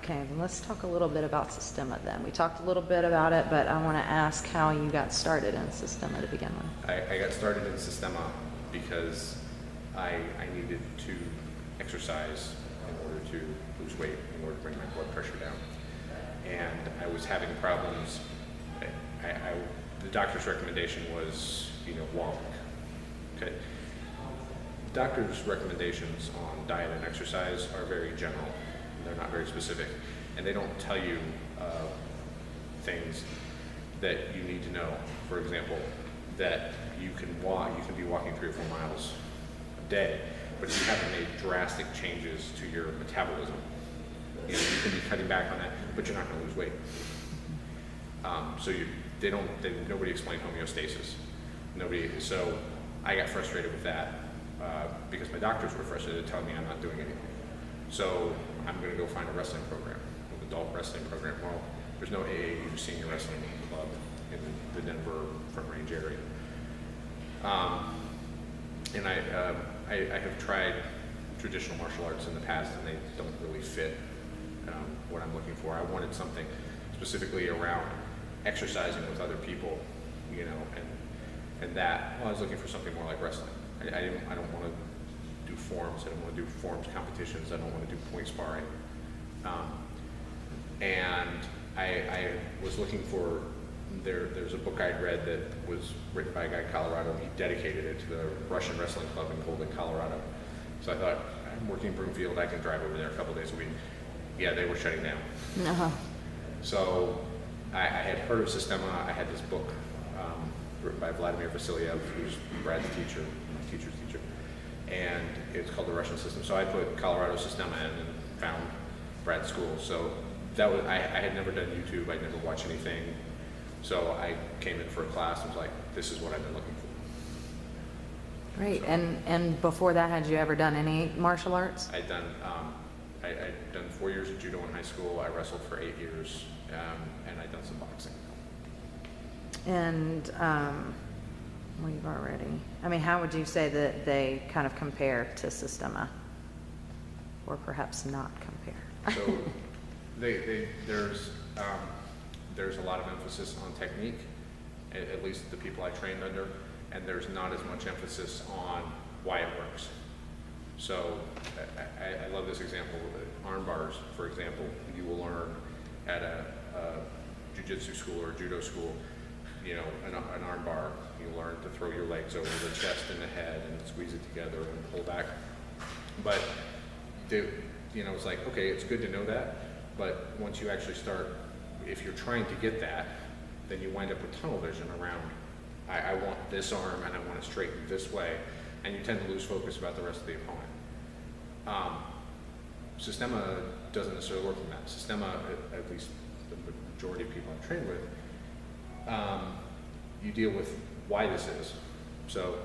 Okay, well, let's talk a little bit about Systema then. We talked a little bit about it, but I want to ask how you got started in Systema to begin with. I got started in Systema because I needed to exercise in order to lose weight, in order to bring my blood pressure down. And I was having problems. The doctor's recommendation was, walk. Okay. Doctor's recommendations on diet and exercise are very general. They're not very specific, and they don't tell you things that you need to know. For example, that you can be walking 3 or 4 miles a day, but you haven't made drastic changes to your metabolism. You can be cutting back on that, but you're not going to lose weight. Nobody explained homeostasis. So I got frustrated with that because my doctors were frustrated telling me I'm not doing anything. So I'm going to go find a wrestling program, an adult wrestling program. Well, there's no AAU senior wrestling club in the Denver Front Range area. And I have tried traditional martial arts in the past, and they don't really fit what I'm looking for. I wanted something specifically around exercising with other people, and that, well, I was looking for something more like wrestling. I don't want to do forms. I don't want to do forms competitions. I don't want to do point sparring. And I was looking for, there's a book I'd read that was written by a guy in Colorado, and he dedicated it to the Russian Wrestling Club in Golden, Colorado. So I thought, I'm working in Broomfield, I can drive over there a couple days a week. Yeah, they were shutting down. Uh-huh. So I had heard of Systema. I had this book written by Vladimir Vasiliev, who's Brad's teacher, my teacher's teacher, and it's called The Russian System. So I put Colorado Systema in and found Brad's school. So that was, I had never done YouTube, I'd never watched anything. So I came in for a class and was like, this is what I've been looking for. Great. So, and before that, had you ever done any martial arts? I'd done 4 years of judo in high school. I wrestled for 8 years, and I'd done some boxing. And we've already, how would you say that they kind of compare to Systema? Or perhaps not compare? So there's a lot of emphasis on technique, at least the people I trained under, and there's not as much emphasis on why it works. So I love this example with arm bars, for example. You will learn at a jiu-jitsu school or judo school, an arm bar. You learn to throw your legs over the chest and the head and squeeze it together and pull back. But it's like, okay, it's good to know that, but once you actually start, if you're trying to get that, then you wind up with tunnel vision around, I want this arm and I want to straighten this way, and you tend to lose focus about the rest of the opponent. Systema doesn't necessarily work in that. Systema, at least the majority of people I've trained with, you deal with why this is. So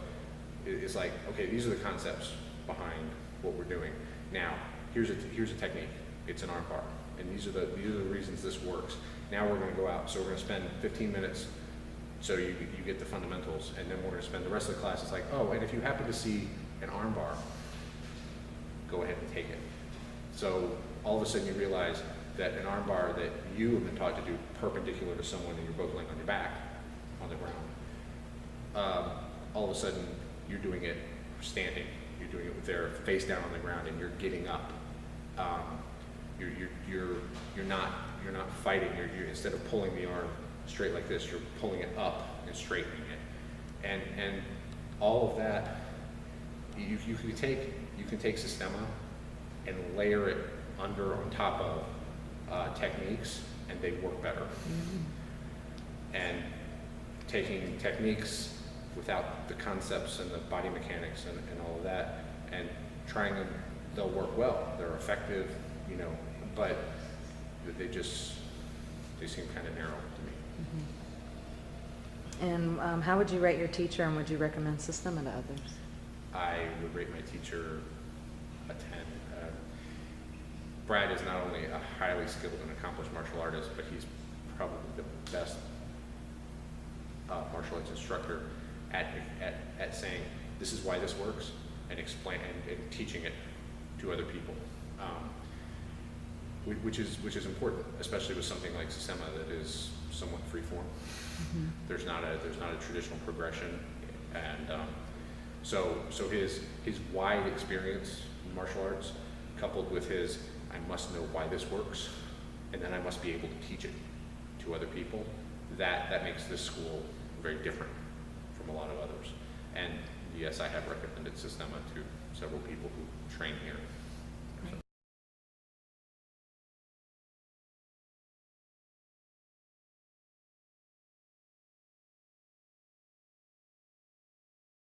it's like, okay, these are the concepts behind what we're doing. Now, here's a technique. It's an arm bar, and these are the reasons this works. Now we're going to go out. So we're going to spend 15 minutes. So you get the fundamentals, and then we're going to spend the rest of the class. It's like, oh, and if you happen to see an arm bar, go ahead and take it. So all of a sudden you realize that an arm bar that you have been taught to do perpendicular to someone and you're both laying on your back on the ground, all of a sudden you're doing it standing. You're doing it with their face down on the ground, and you're getting up. You're not fighting. You're instead of pulling the arm straight like this, you're pulling it up and straightening it, and all of that you can take Systema and layer it on top of techniques, and they work better. Mm-hmm. And taking techniques without the concepts and the body mechanics and all of that, and trying them, they'll work well. They're effective, but they seem kind of narrow to me. Mm-hmm. And how would you rate your teacher, and would you recommend Systema to others? I would rate my teacher a 10. Brad is not only a highly skilled and accomplished martial artist, but he's probably the best martial arts instructor at saying, this is why this works, and explain and teaching it to other people. which is important, especially with something like Systema that is somewhat freeform. There's not a traditional progression, and so his wide experience in martial arts, coupled with his I must know why this works, and then I must be able to teach it to other people, that makes this school very different from a lot of others. And yes, I have recommended Systema to several people who train here.